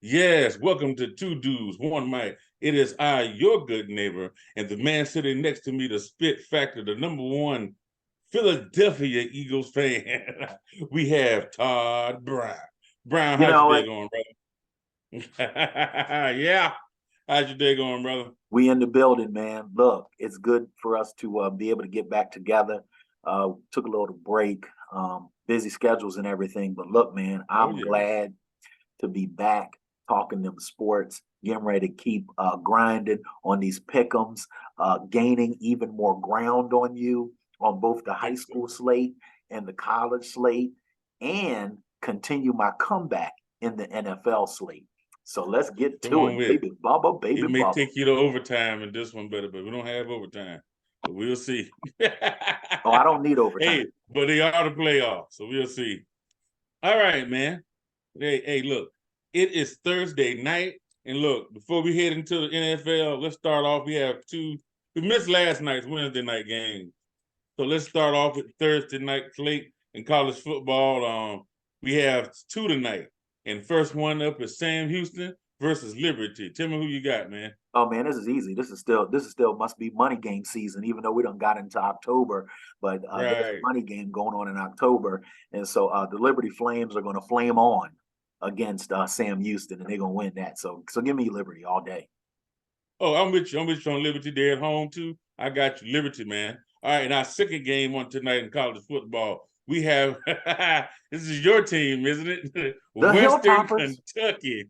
Yes, welcome to Two Dudes, One Mic. It is I, your good neighbor, and the man sitting next to me, the spit factor, the number one Philadelphia Eagles fan. We have Todd Brown. Brown, You how's your know day what? going, brother? Yeah, how's your day going, brother? We in the building, man. Look, it's good for us to be able to get back together. Took a little break, busy schedules and everything. But look, man, Oh, I'm yeah. glad to be back talking them sports, getting ready to keep grinding on these pick'ems, gaining even more ground on you on both the high Yes, sir. school slate and the college slate, and continue my comeback in the NFL slate. So let's get Come to on it, with it. baby Bubba, It baby may Bubba. take you to overtime in this one, but we don't have overtime. But we'll see. Oh, I don't need overtime. Hey, but they are the playoffs, so we'll see. All right, man. Hey, look, it is Thursday night. And look, before we head into the NFL, let's start off. We missed last night's Wednesday night game. So let's start off with Thursday night slate in college football. We have two tonight. And first one up is Sam Houston versus Liberty. Tell me who you got, man. Oh man, this is easy. This is still must be money game season, even though we don't got into October. But there's a Right. money game going on in October, and so the Liberty Flames are going to flame on against Sam Houston, and they're going to win that. So give me Liberty all day. Oh, I'm with you. I'm with you on Liberty. They're at home too. I got you, Liberty, man. All right, and our second game on tonight in college football, we have this is your team, isn't it? The Western Hilltoppers. Kentucky,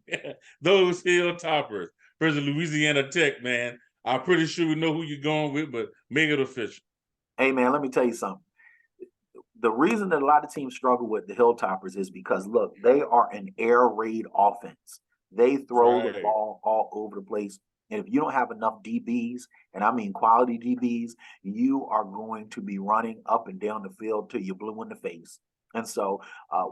those Hilltoppers versus Louisiana Tech, man. I'm pretty sure we know who you're going with, but make it official. Hey man, let me tell you something. The reason that a lot of teams struggle with the Hilltoppers is because look, they are an air raid offense. They throw the Right. ball all over the place. And if you don't have enough DBs, and I mean quality DBs, you are going to be running up and down the field till you're blue in the face. And so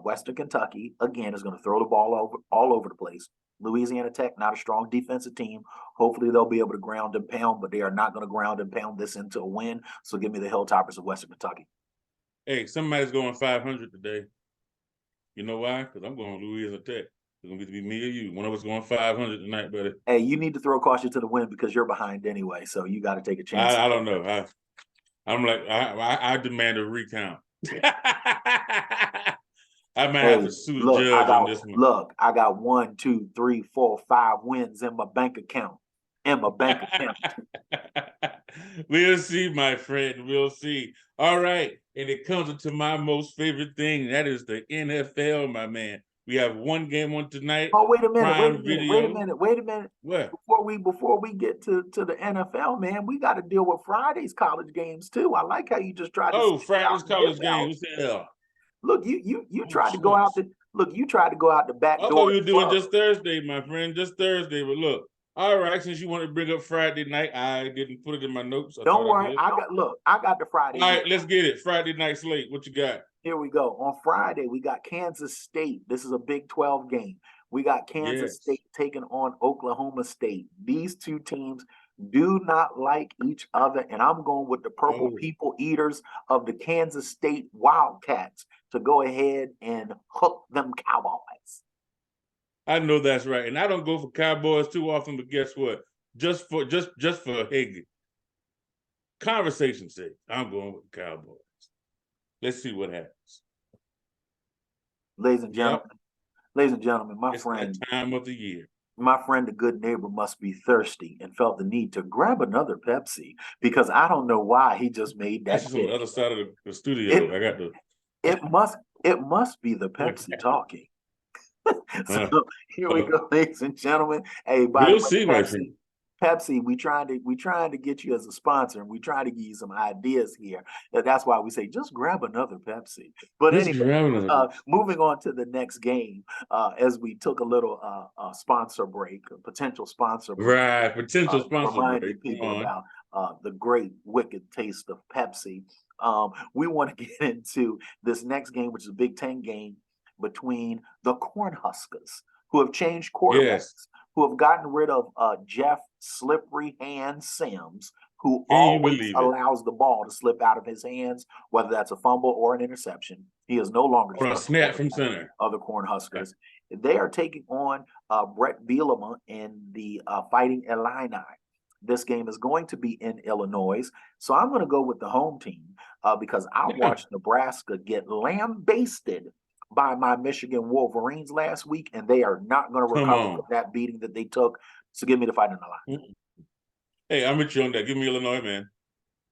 Western Kentucky, again, is going to throw the ball all over the place. Louisiana Tech, not a strong defensive team. Hopefully they'll be able to ground and pound, but they are not going to ground and pound this into a win. So give me the Hilltoppers of Western Kentucky. Hey, somebody's going 500 today. You know why? Because I'm going Louisiana Tech. It's going to be me or you. One of us going 500 tonight, buddy. Hey, you need to throw caution to the wind because you're behind anyway. So you got to take a chance. I don't know. I'm like, I demand a recount. I might have Hey, to sue the look, judge on this one. I got 1, 2, 3, 4, 5 wins in my bank account. We'll see, my friend. We'll see. All right. And it comes into my most favorite thing. That is the NFL, my man. We have one game on tonight. Oh, wait a minute, Prime Video. wait a minute. What? Before we get to the NFL, man, we got to deal with Friday's college games too. I like how you just tried to Oh, skip out Friday's and dip college game. out. What's the hell? Look, you Oh, tried to go out shucks. you tried to go out the back I door thought we of were the doing club. just Thursday, my friend, just Thursday. But look, all right, since you want to bring up Friday night, I didn't put it in my notes. I Don't thought I worry, did. I got the Friday. All right, let's get it. Friday night slate. What you got? Here we go. On Friday, we got Kansas State. This is a Big 12 game. We got Kansas Yes. State taking on Oklahoma State. These two teams do not like each other, and I'm going with the purple people eaters of the Kansas State Wildcats to go ahead and hook them Cowboys. I know that's right. And I don't go for Cowboys too often, but guess what? Just for hey, conversation's sake, I'm going with the Cowboys. Let's see what happens. Ladies and gentlemen, it's that time of the year. My friend, the good neighbor, must be thirsty and felt the need to grab another Pepsi because I don't know why he just made that. That's on the other side of the studio. I got the. It must be the Pepsi talking. So here we go, ladies and gentlemen. Hey, by the way, see, my friend. Pepsi, we trying to get you as a sponsor, and we trying to give you some ideas here. That's why we say just grab another Pepsi. But anyway, moving on to the next game, as we took a little sponsor break, a potential sponsor break. Right, potential sponsor break. Reminding people about the great wicked taste of Pepsi. We want to get into this next game, which is a Big Ten game between the Cornhuskers, who have changed quarterbacks, who have gotten rid of Jeff Slippery Hand Sims, who always allows the ball to slip out of his hands, whether that's a fumble or an interception. He is no longer On a starting snap from quarterback center. of the Cornhuskers. They are taking on Brett Bielema in the Fighting Illini. This game is going to be in Illinois. So I'm going to go with the home team because I watched Nebraska get lambasted by my Michigan Wolverines last week, and they are not going to recover from that beating that they took. So give me the Fighting Illini. Hey, I'm with you on that. Give me Illinois, man.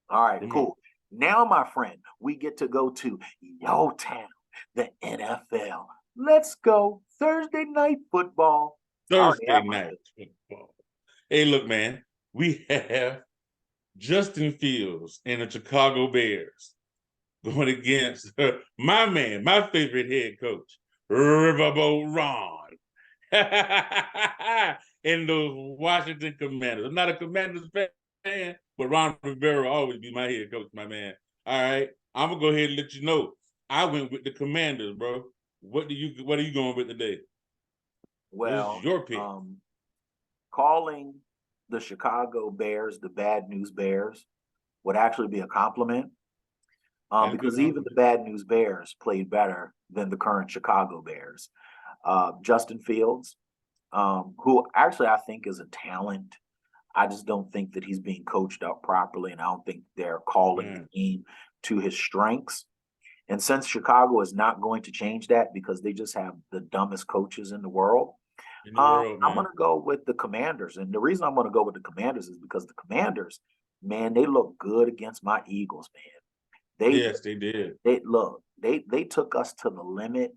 All right, cool. Now, my friend, we get to go to your town, the NFL. Let's go Thursday night football. Thursday night football. Hey, look, man, we have Justin Fields and the Chicago Bears going against my man, my favorite head coach, Riverboat Ron. And those Washington Commanders. I'm not a Commanders fan, but Ron Rivera will always be my head coach, my man. All right. I'm gonna go ahead and let you know. I went with the Commanders, bro. What are you going with today? Well, this is your pick. Calling the Chicago Bears the Bad News Bears would actually be a compliment. Because even the Bad News Bears played better than the current Chicago Bears. Justin Fields, who actually I think is a talent. I just don't think that he's being coached up properly, and I don't think they're calling the game to his strengths. And since Chicago is not going to change that because they just have the dumbest coaches in the world, I'm going to go with the Commanders. And the reason I'm going to go with the Commanders is because the Commanders, man, they look good against my Eagles, man. Yes, they did. They took us to the limit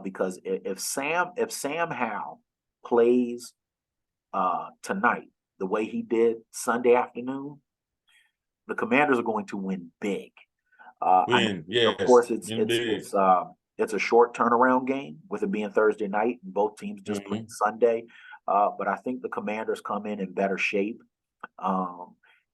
because if Sam Howell plays tonight the way he did Sunday afternoon, the Commanders are going to win big. Of course, it's a short turnaround game with it being Thursday night and both teams just playing Sunday. But I think the Commanders come in better shape.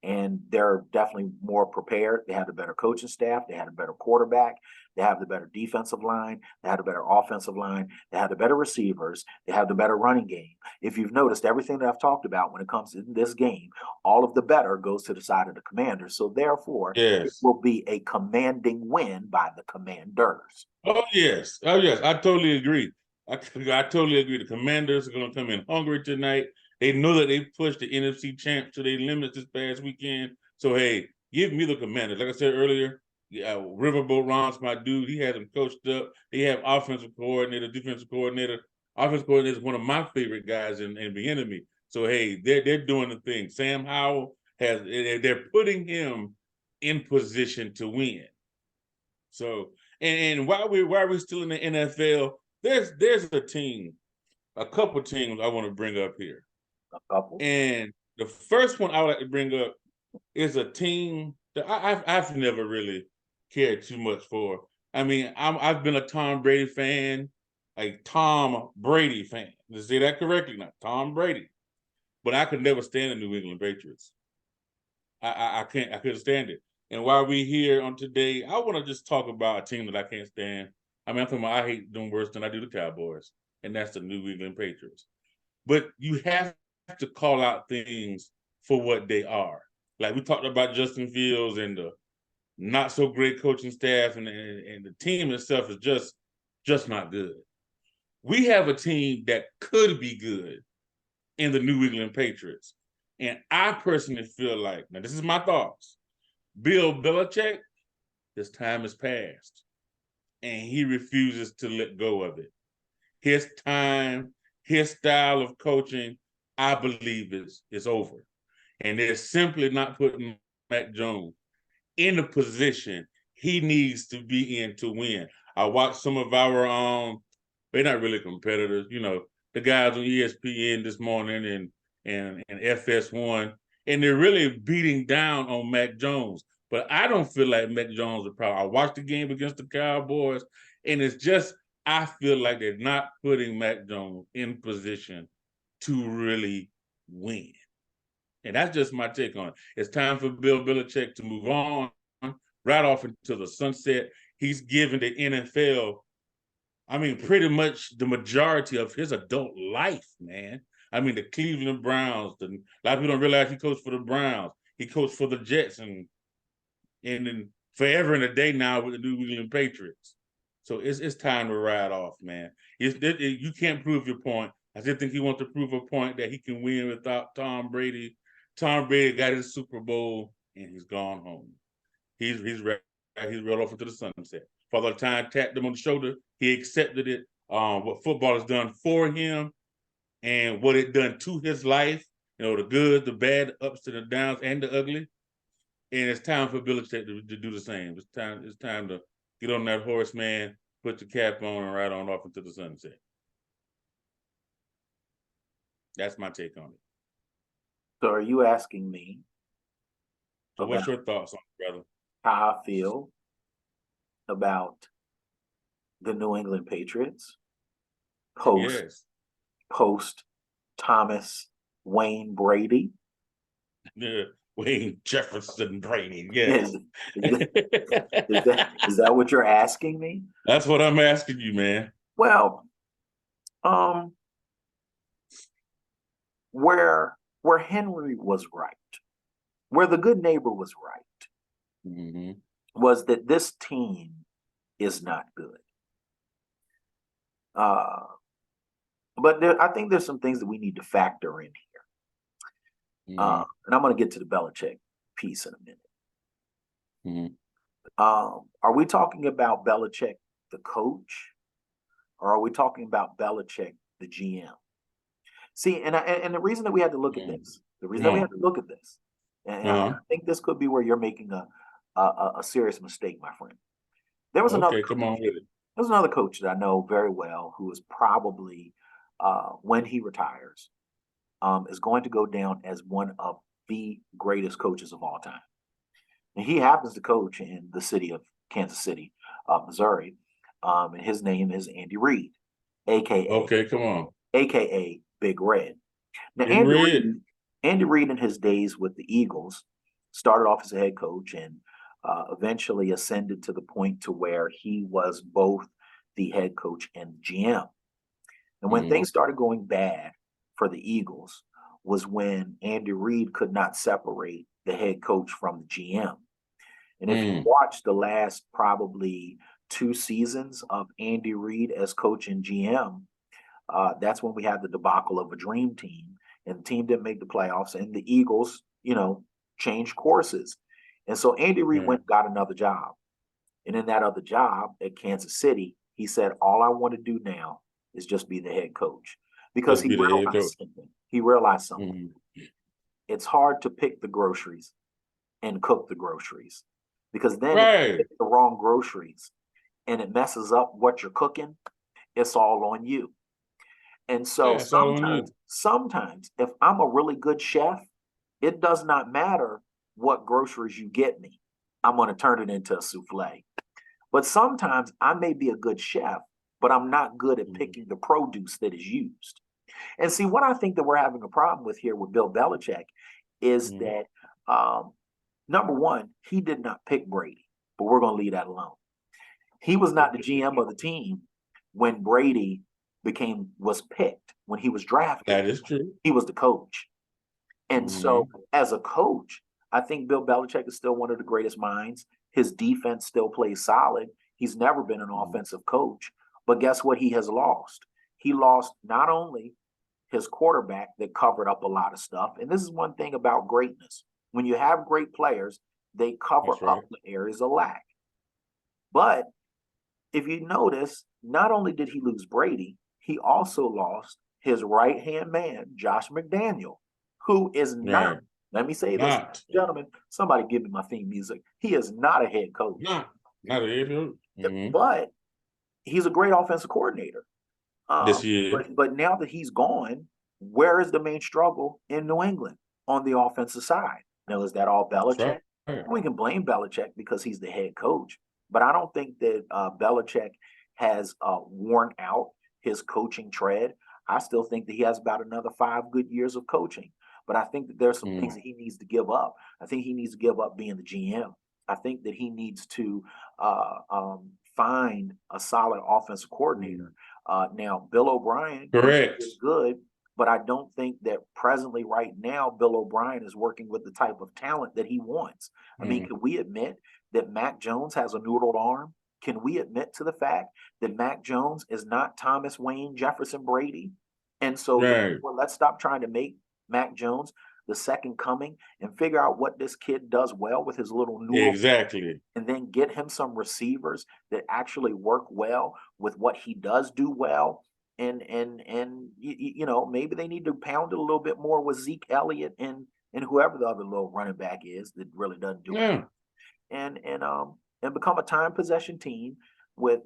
And they're definitely more prepared. They have the better coaching staff. They had a better quarterback. They have the better defensive line. They have the better offensive line. They have the better receivers. They have the better running game. If you've noticed, everything that I've talked about when it comes to this game, all of the better goes to the side of the Commanders. So therefore, it will be a commanding win by the Commanders. Oh, yes. I totally agree. I totally agree. The Commanders are going to come in hungry tonight. They know that they pushed the NFC champs to their limits this past weekend. So, hey, give me the Commanders. Like I said earlier, Riverboat Ron's my dude. He has them coached up. They have offensive coordinator, defensive coordinator. Offensive coordinator is one of my favorite guys in the enemy. So, hey, they're doing the thing. Sam Howell they're putting him in position to win. So, and while we're still in the NFL, there's a couple teams I want to bring up here. A couple. And the first one I would like to bring up is a team that I've never really cared too much for. I mean, I've been a Tom Brady fan, a Tom Brady fan. To say that correctly, not Tom Brady. But I could never stand the New England Patriots. I couldn't stand it. And while we're here on today, I want to just talk about a team that I can't stand. I mean, I hate them worse than I do the Cowboys, and that's the New England Patriots. But you have to call out things for what they are. Like we talked about Justin Fields and the not so great coaching staff, and the team itself is just not good. We have a team that could be good in the New England Patriots. And I personally feel like, now this is my thoughts, Bill Belichick, his time has passed, and he refuses to let go of it. His time, his style of coaching, I believe is over. And they're simply not putting Mac Jones in the position he needs to be in to win. I watched some of our, they're not really competitors, the guys on ESPN this morning and FS1, and they're really beating down on Mac Jones. But I don't feel like Mac Jones is a problem. I watched the game against the Cowboys, and it's just, I feel like they're not putting Mac Jones in position to really win. And that's just my take on it. It's time for Bill Belichick to move on, right off into the sunset. He's given the NFL, pretty much the majority of his adult life, man. The Cleveland Browns, a lot of people don't realize he coached for the Browns. He coached for the Jets and then forever and a day now with the New England Patriots. So it's time to ride off, man. You can't prove your point. I just think he wants to prove a point that he can win without Tom Brady. Tom Brady got his Super Bowl and he's gone home. He's ready. He's rolled off into the sunset. Father Time tapped him on the shoulder. He accepted it. What football has done for him and what it done to his life. You know, the good, the bad, the ups and the downs, and the ugly. And it's time for Belichick to do the same. It's time to get on that horse, man, put the cap on, and ride on off into the sunset. That's my take on it. So are you asking me So what's your thoughts on it, brother? how I feel about the New England Patriots post Thomas Wayne Brady? Yeah, Wayne Jefferson Brady. Yes. Is that what you're asking me? That's what I'm asking you, man. Well, where Henry was right, where the good neighbor was right, was that this team is not good. But I think there's some things that we need to factor in here. And I'm going to get to the Belichick piece in a minute. Are we talking about Belichick, the coach, or are we talking about Belichick, the GM? See, and the reason that we had to look at this, and I think this could be where you're making a serious mistake, my friend. There was another come on with it. There was another coach that I know very well who is probably, when he retires, is going to go down as one of the greatest coaches of all time. And he happens to coach in the city of Kansas City, Missouri. And his name is Andy Reid, aka Big Red. Now, Andy Reid in his days with the Eagles started off as a head coach and eventually ascended to the point to where he was both the head coach and GM. And when things started going bad for the Eagles was when Andy Reid could not separate the head coach from the GM. And if you watch the last probably 2 seasons of Andy Reid as coach and GM, that's when we had the debacle of a dream team, and the team didn't make the playoffs, and the Eagles, changed courses. And so Andy Reid went and got another job. And in that other job at Kansas City, he said, all I want to do now is just be the head coach. Because he realized something. It's hard to pick the groceries and cook the groceries. Because then if you pick the wrong groceries and it messes up what you're cooking, it's all on you. And so sometimes if I'm a really good chef, it does not matter what groceries you get me. I'm going to turn it into a souffle. But sometimes I may be a good chef, but I'm not good at picking the produce that is used. And see, what I think that we're having a problem with here with Bill Belichick is that, number one, he did not pick Brady, but we're going to leave that alone. He was not the GM of the team when Brady was picked, when he was drafted. That is true. He was the coach. And so as a coach, I think Bill Belichick is still one of the greatest minds. His defense still plays solid. He's never been an offensive coach. But guess what he has lost? He lost not only his quarterback that covered up a lot of stuff. And this is one thing about greatness. When you have great players, they cover up the areas of lack. But if you notice, not only did he lose Brady, he also lost his right-hand man, Josh McDaniel, who is not, let me say this, gentlemen, somebody give me my theme music. He is not a head coach. Not a head coach. But he's a great offensive coordinator. Yes, he is. But now that he's gone, where is the main struggle in New England on the offensive side? Now, is that all Belichick? We can blame Belichick because he's the head coach. But I don't think that Belichick has worn out his coaching tread. I still think that he has about another 5 good years of coaching. But I think that there's some things that he needs to give up. I think he needs to give up being the GM. I think that he needs to find a solid offensive coordinator. Now, Bill O'Brien is good, but I don't think that presently right now, Bill O'Brien is working with the type of talent that he wants. I mean, can we admit that Mac Jones has a noodled arm? can we admit to the fact that Mac Jones is not Thomas Wayne Jefferson Brady? And so Right. therefore, let's stop trying to make Mac Jones the second coming and figure out what this kid does well with his little noodle. Exactly. And then get him some receivers that actually work well with what he does do well. And you know, maybe they need to pound it a little bit more with Zeke Elliott and whoever the other little running back is that really doesn't do it. And become a time possession team with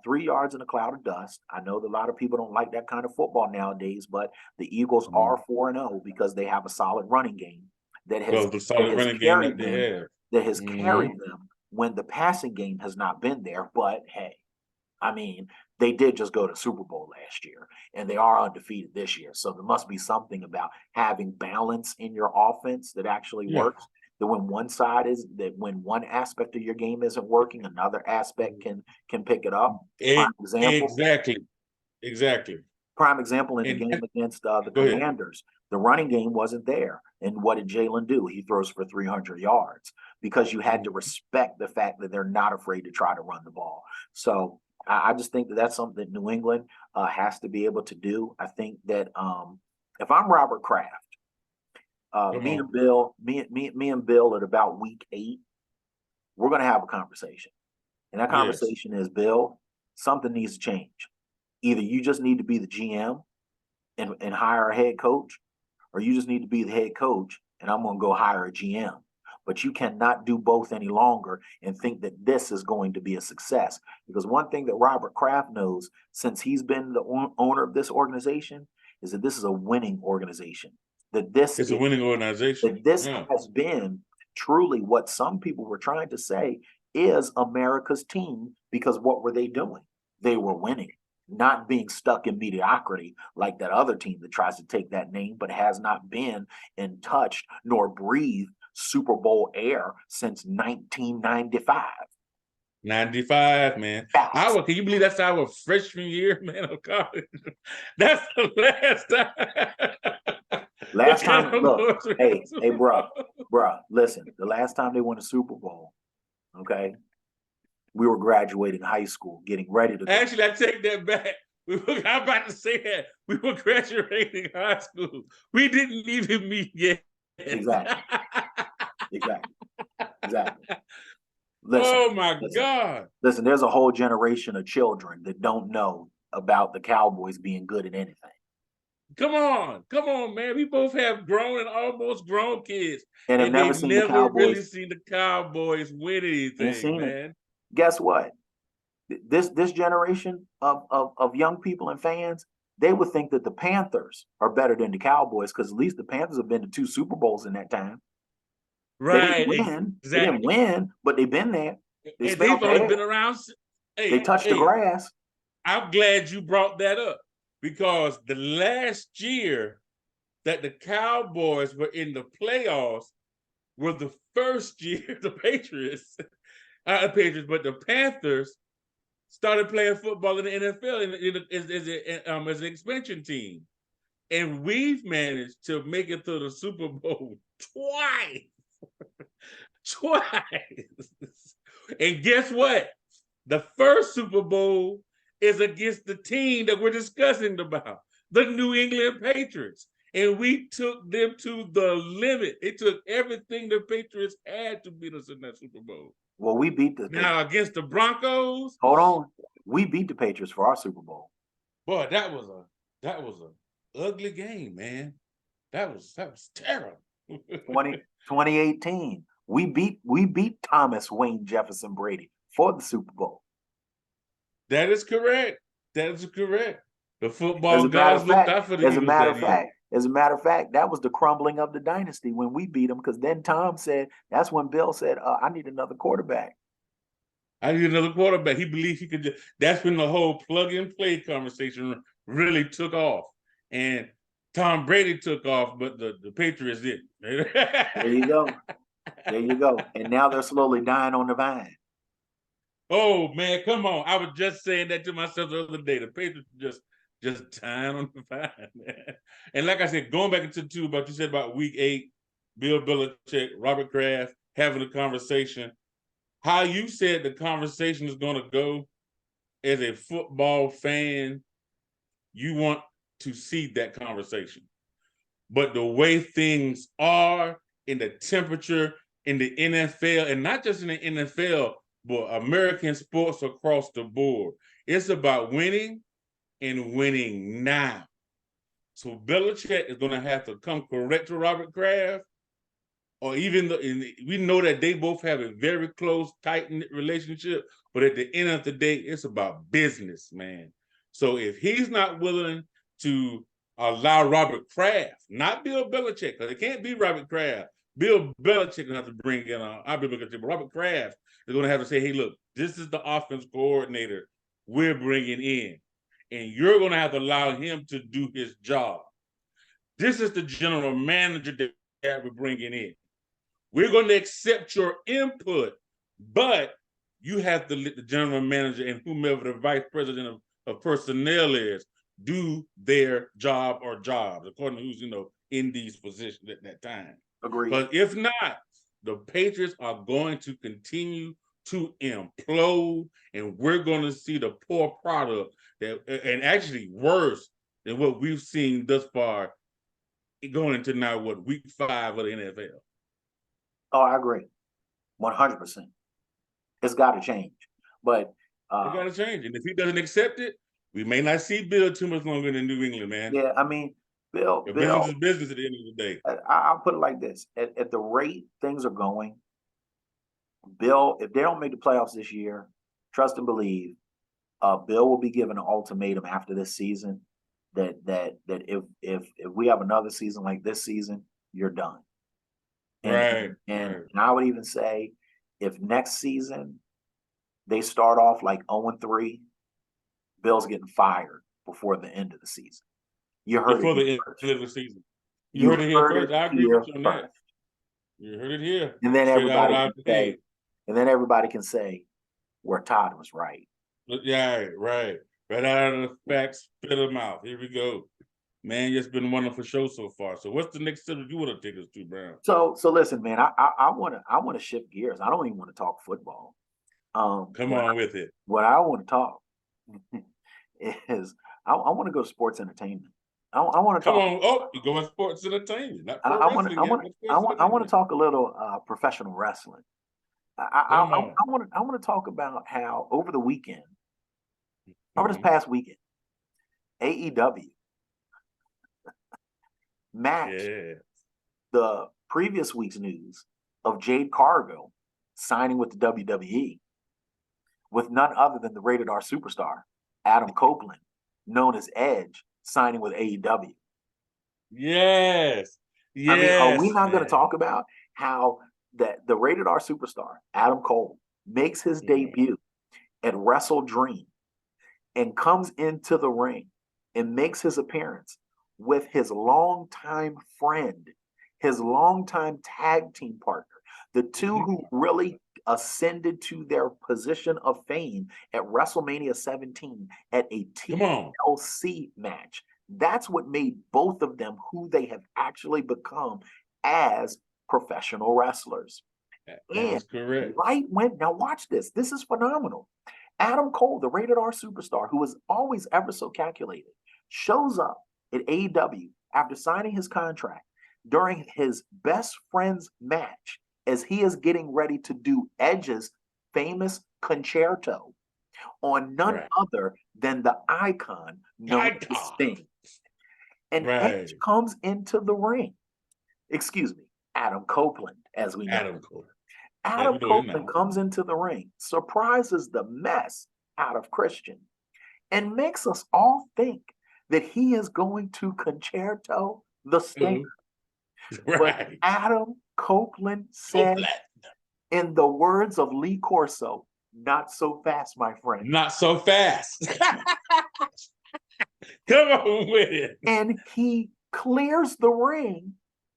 3 yards in a cloud of dust. I know that a lot of people don't like that kind of football nowadays, but the Eagles are 4-0 because they have a solid running game that has, the solid running game that they have. That has carried them when the passing game has not been there. But hey, I mean, they did just go to Super Bowl last year, and they are undefeated this year. So there must be something about having balance in your offense that actually works. That when one aspect of your game isn't working, another aspect can pick it up. Prime example. Exactly. Prime example in the game against the Commanders, the running game wasn't there. And what did Jalen do? He throws for 300 yards because you had to respect the fact that they're not afraid to try to run the ball. So I just think that that's something that New England has to be able to do. I think that if I'm Robert Kraft, me and Bill at about week 8, we're going to have a conversation. And that conversation is, Bill, something needs to change. Either you just need to be the GM and hire a head coach, or you just need to be the head coach and I'm going to go hire a GM. But you cannot do both any longer and think that this is going to be a success. Because one thing that Robert Kraft knows since he's been the owner of this organization is that this is a winning organization. It's a winning organization. That this has been truly what some people were trying to say is America's team, because what were they doing? They were winning, not being stuck in mediocrity like that other team that tries to take that name but has not been in touch nor breathed Super Bowl air since 1995. 95, man. Can you believe that's our freshman year, man, of college? That's the last time. Last time, look, hey, bruh, listen, the last time they won a Super Bowl, okay, we were graduating high school, getting ready to go. Actually, I take that back. I'm about to say that. We were graduating high school. We didn't even meet yet. Exactly. Listen, oh my God. Listen, there's a whole generation of children that don't know about the Cowboys being good at anything. Come on, man. We both have grown and almost grown kids. And have never seen the Cowboys. Really seen the Cowboys win anything, man. Guess what? This generation of young people and fans, they would think that the Panthers are better than the Cowboys because at least the Panthers have been to 2 Super Bowls in that time. Right. They didn't win. Exactly. They didn't win, but they've been there. They've only been around. They touched the grass. I'm glad you brought that up because the last year that the Cowboys were in the playoffs was the first year the Patriots, but the Panthers started playing football in the NFL as an expansion team. And we've managed to make it to the Super Bowl twice. And guess what? The first Super Bowl is against the team that we're discussing about, the New England Patriots. And we took them to the limit. It took everything the Patriots had to beat us in that Super Bowl. Well, we beat the Now against the Broncos. Hold on. We beat the Patriots for our Super Bowl. Boy, that was a ugly game, man. That was terrible. 2018. We beat Thomas Wayne Jefferson Brady for the Super Bowl. That is correct. The football guys looked out for the Eagles. As a matter of fact, that was the crumbling of the dynasty when we beat them, because then that's when Bill said, I need another quarterback. He believed he could that's when the whole plug and play conversation really took off. And Tom Brady took off, but the Patriots didn't. There you go. And now they're slowly dying on the vine. Oh man, come on. I was just saying that to myself the other day. The Patriots just dying on the vine, man. And like I said, going back into about you said about week 8, Bill Belichick, Robert Kraft having a conversation. how you said the conversation is going to go as a football fan, you want to see that conversation. But the way things are in the temperature in the NFL, and not just in the NFL, but American sports across the board, it's about winning and winning now. So Belichick is going to have to come correct to Robert Kraft, or even though we know that they both have a very close, tight-knit relationship, but at the end of the day, it's about business, man. So if he's not willing to allow Robert Kraft, not Bill Belichick, because it can't be Robert Kraft. Bill Belichick going to have to bring in, but Robert Kraft is going to have to say, hey, look, this is the offense coordinator we're bringing in, and you're going to have to allow him to do his job. This is the general manager that we're bringing in. We're going to accept your input, but you have to let the general manager and whomever the vice president of personnel is do their job or jobs, according to who's, in these positions at that time. Agreed. But if not, the Patriots are going to continue to implode, and we're going to see the poor product that, and actually worse than what we've seen thus far, going into now, week 5 of the NFL. Oh, I agree. 100%. It's got to change. But it got to change. And if he doesn't accept it, we may not see Bill too much longer in New England, man. Yeah, I mean, Bill. Business is business at the end of the day. I'll put it like this. At the rate things are going, Bill, if they don't make the playoffs this year, trust and believe, Bill will be given an ultimatum after this season that if we have another season like this season, you're done. And I would even say, if next season they start off like 0-3, Bill's getting fired before the end of the season. You heard before the end of the season. You heard it here first. I agree with you on that. You heard it here. And then everybody can say where Todd was right. Yeah, right. Right out of the facts, spit them out. Here we go. Man, it's been a wonderful show so far. So what's the next step you want to take us to, Brown? So listen, man, I want to shift gears. I don't even want to talk football. Come on with it. What I want to talk is I want to go to sports entertainment. I want to talk. Come on, you're going sports entertainment. Not pro wrestling. I want to talk a little professional wrestling. I want to talk about how over the weekend, over this past weekend, AEW matched the previous week's news of Jade Cargill signing with the WWE with none other than the rated R superstar, Adam Copeland, known as Edge, signing with AEW. Yes. I mean, are we not going to talk about how that the rated R superstar, Adam Cole, makes his debut at Wrestle Dream and comes into the ring and makes his appearance with his longtime friend, his longtime tag team partner, the two who really ascended to their position of fame at WrestleMania 17 at a TLC match. That's what made both of them who they have actually become as professional wrestlers. That's correct. Now watch this. This is phenomenal. Adam Cole, the rated R superstar, who was always ever so calculated, shows up at AEW after signing his contract during his best friend's match as he is getting ready to do Edge's famous concerto on none other than the icon known as Sting. And Edge comes into the ring. Excuse me, Adam Copeland, as we know. Adam Copeland comes into the ring, surprises the mess out of Christian, and makes us all think that he is going to concerto the Stinger. But Adam Copeland said, in the words of Lee Corso, "Not so fast, my friend. Not so fast." Come on with it. And he clears the ring,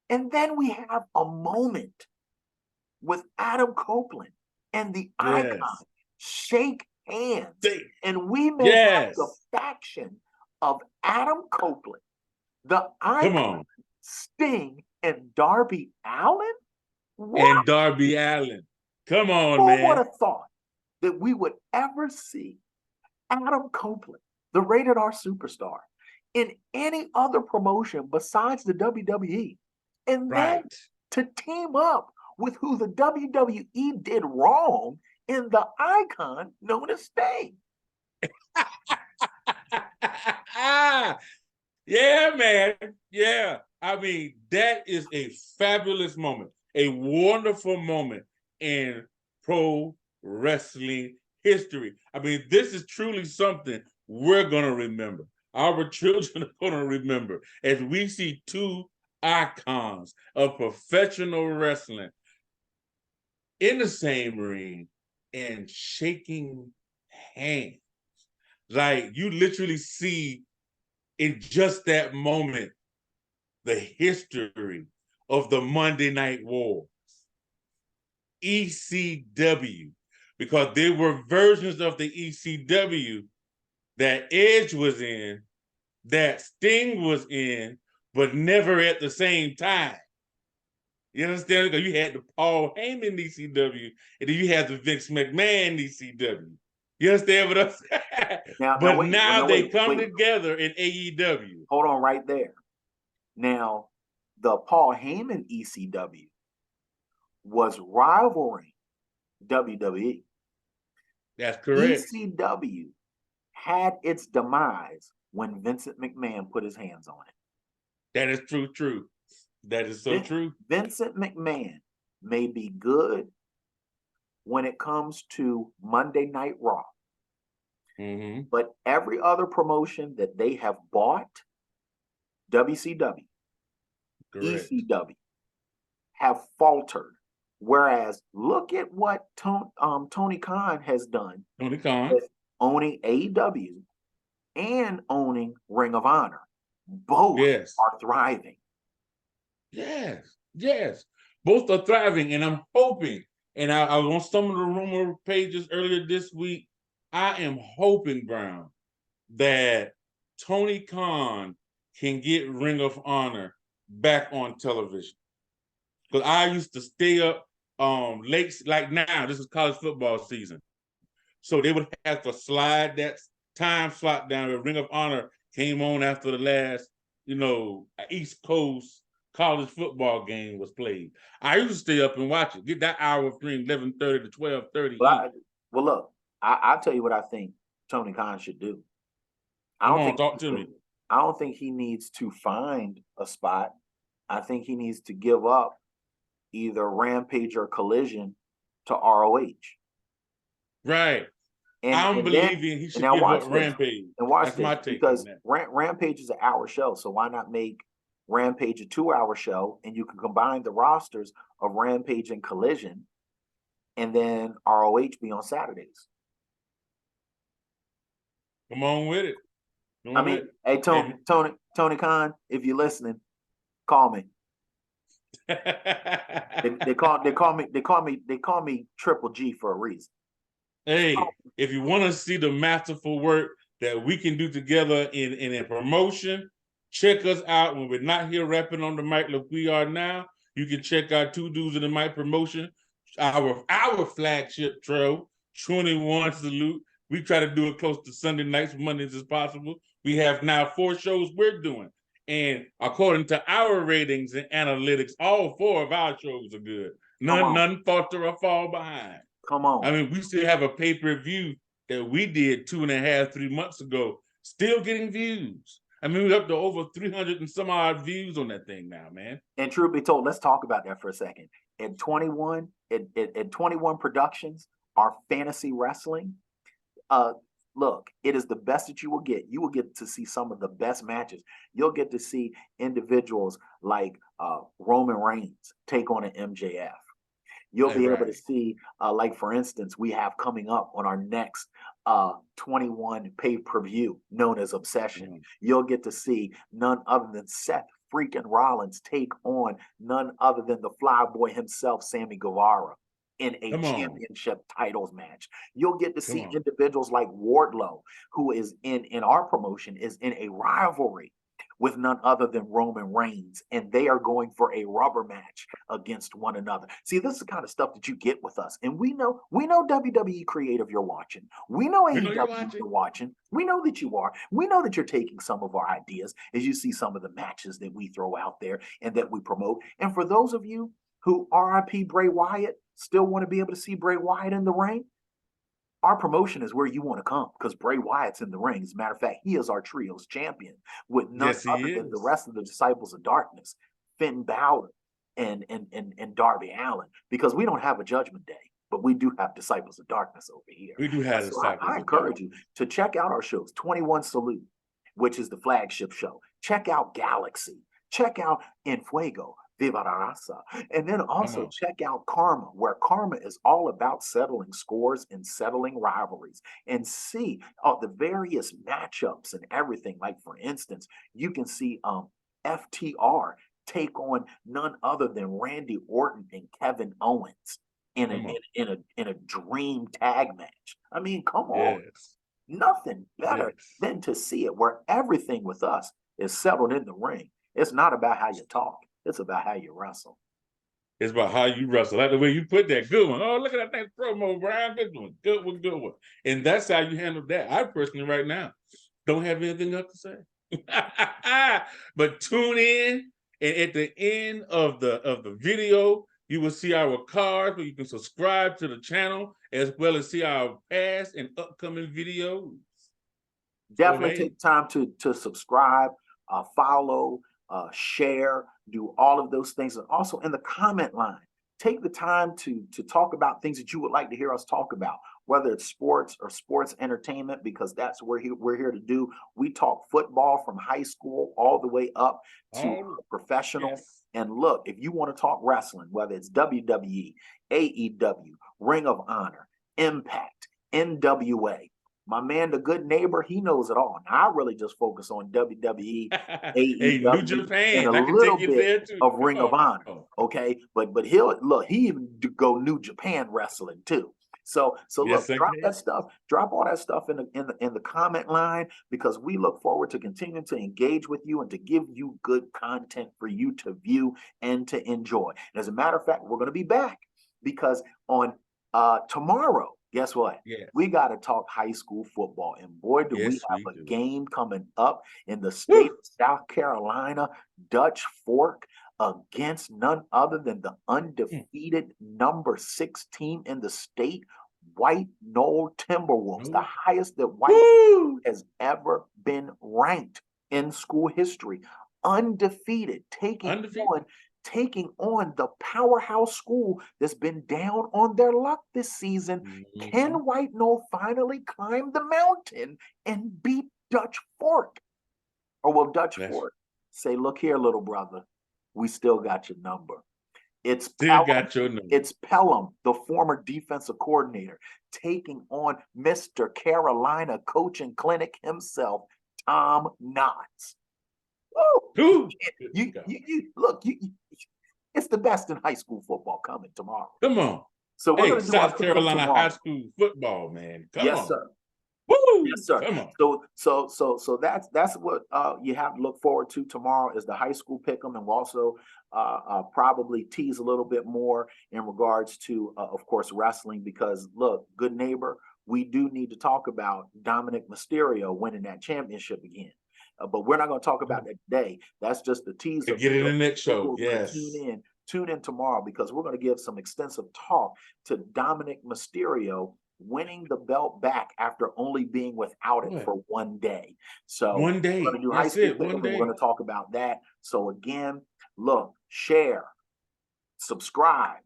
and then we have a moment with Adam Copeland and the icon shake hands, and we may have the faction of Adam Copeland, the icon, Sting, and Darby Allin. What? And Darby Allin Come on, Who would man. have thought that we would ever see Adam Copeland, the rated R superstar, in any other promotion besides the WWE? And then Right. to team up with who the WWE did wrong in the icon known as Sting. Yeah, man. Yeah. I mean, that is a fabulous moment, a wonderful moment in pro wrestling history. I mean, this is truly something we're going to remember. Our children are going to remember as we see two icons of professional wrestling in the same ring and shaking hands. Like, you literally see in just that moment the history of the Monday Night Wars, ECW, because there were versions of the ECW that Edge was in, that Sting was in, but never at the same time. You understand? Because you had the Paul Heyman ECW, and then you had the Vince McMahon ECW. You understand what I'm saying? Now But wait, now no, they wait, come wait. together in AEW. Hold on right there. Now, the Paul Heyman ECW was rivaling WWE. That's correct. ECW had its demise when Vincent McMahon put his hands on it. That is true. That is so true. Vincent McMahon may be good when it comes to Monday Night Raw, but every other promotion that they have bought, WCW, Correct. ECW, have faltered. Whereas, look at what Tony Khan has done Tony Khan. with owning AEW and owning Ring of Honor. Both are thriving. Yes. Both are thriving, and I'm hoping, and I was on some of the rumor pages earlier this week, I am hoping, Brown, that Tony Khan can get Ring of Honor back on television. Because I used to stay up late, like now, this is college football season. So they would have to slide that time slot down where Ring of Honor came on after the last, East Coast college football game was played. I used to stay up and watch it. Get that hour between 11:30 to 12:30. Well, look, I'll tell you what I think Tony Khan should do. Talk to me. I don't think he needs to find a spot. I think he needs to give up either Rampage or Collision to ROH. Right. And believing he should give up Rampage. And watch That's this, my take because on that. Rampage is an hour show, so why not make Rampage a 2-hour show, and you can combine the rosters of Rampage and Collision, and then ROH be on Saturdays. Come on with it. Hey, Tony Khan, if you're listening, call me. they call me Triple G for a reason. Hey, if you want to see the masterful work that we can do together in a promotion, check us out when we're not here rapping on the mic like we are now. You can check out Two Dudes in the Mic promotion, our flagship show, 21 Salute. We try to do it close to Sunday nights, Mondays as possible. We have now 4 shows we're doing. And according to our ratings and analytics, all 4 of our shows are good. None falter or fall behind. Come on. I mean, we still have a pay-per-view that we did 2.5, 3 months ago, still getting views. I mean, we're up to over 300 and some odd views on that thing now, man. And truth be told, let's talk about that for a second. At 21 Productions, our fantasy wrestling, look, it is the best that you will get. You will get to see some of the best matches. You'll get to see individuals like Roman Reigns take on an MJF. You'll be able to see, like, for instance, we have coming up on our next 21 pay-per-view known as Obsession. You'll get to see none other than Seth freaking Rollins take on none other than the Flyboy himself, Sammy Guevara, in a championship titles match. You'll get to see individuals like Wardlow, who is in our promotion, is in a rivalry with none other than Roman Reigns, and they are going for a rubber match against one another. See, this is the kind of stuff that you get with us, and we know WWE creative you're watching. We know We know you're AEW you're watching. We know that you are. We know that you're taking some of our ideas as you see some of the matches that we throw out there and that we promote. And for those of you who RIP Bray Wyatt still want to be able to see Bray Wyatt in the ring, our promotion is where you want to come because Bray Wyatt's in the ring. As a matter of fact, he is our trios champion with none Yes, he other than the is. rest of the disciples of darkness, Finn Balor and Darby Allin, because we don't have a judgment day, but we do have disciples of darkness over here. We do have So disciples I of encourage darkness. you to check out our shows, 21 Salute, which is the flagship show. Check out Galaxy. Check out En Fuego, Viva la Raza. And then also check out Karma, where Karma is all about settling scores and settling rivalries, and see the various matchups and everything. Like, for instance, you can see FTR take on none other than Randy Orton and Kevin Owens in a dream tag match. I mean, come on. Yes. Nothing better than to see it, where everything with us is settled in the ring. It's not about how you talk. It's about how you wrestle. It's about how you wrestle. That's the way you put that. Good one. Oh, look at that nice promo, Brian. Good one. Good one. Good one. And that's how you handle that. I personally, right now, don't have anything else to say. But tune in, and at the end of the video, you will see our cards where you can subscribe to the channel, as well as see our past and upcoming videos. Definitely take time to subscribe, follow, share, do all of those things. And also in the comment line, take the time to talk about things that you would like to hear us talk about, whether it's sports or sports entertainment, because that's what we're here to do. We talk football from high school all the way up to professional. Yes. And look, if you want to talk wrestling, whether it's WWE, AEW, Ring of Honor, Impact, NWA, my man, the good neighbor, he knows it all. Now, I really just focus on WWE, AEW, New Japan, and a little bit of Ring of Honor. Okay, but he'll look. He even go New Japan wrestling too. So look, drop that stuff. Drop all that stuff in the comment line, because we look forward to continuing to engage with you and to give you good content for you to view and to enjoy. And as a matter of fact, we're going to be back, because on tomorrow, guess what? Yes. We got to talk high school football. And boy, do we have a game coming up in the state of South Carolina, Dutch Fork, against none other than the undefeated number 6 team in the state, White Knoll Timberwolves, the highest that White has ever been ranked in school history. Undefeated, taking on the powerhouse school that's been down on their luck this season. Can White Knoll finally climb the mountain and beat Dutch Fork? Or will Dutch Fork say, look here, little brother, we still got your number? It's Pelham, the former defensive coordinator, taking on Mr. Carolina coaching clinic himself, Tom Knotts. Oh, look, it's the best in high school football coming tomorrow. Come on. So we're going to do South Carolina high school football, man. Come on. Sir. Woo! Yes, sir. Come on. So that's what you have to look forward to tomorrow, is the high school pick'em, and we'll also probably tease a little bit more in regards to, of course, wrestling, because look, good neighbor, we do need to talk about Dominic Mysterio winning that championship again. But we're not going to talk about that today. That's just the teaser. Get it in the next show. Yes. Tune in tomorrow, because we're going to give some extensive talk to Dominic Mysterio winning the belt back after only being without it for one day. So one day. We're going to do high school pick'em, and we're going to talk about that. So again, look, share, subscribe,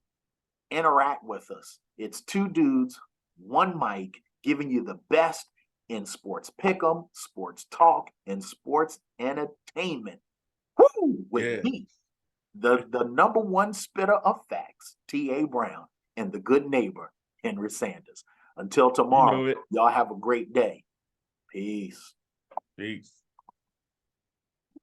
interact with us. It's 2 dudes, 1 mic, giving you the best in sports pick'em, sports talk, and sports entertainment. Woo! With me, the number 1 spitter of facts, T.A. Brown, and the good neighbor, Henry Sanders. Until tomorrow, y'all have a great day. Peace. Peace.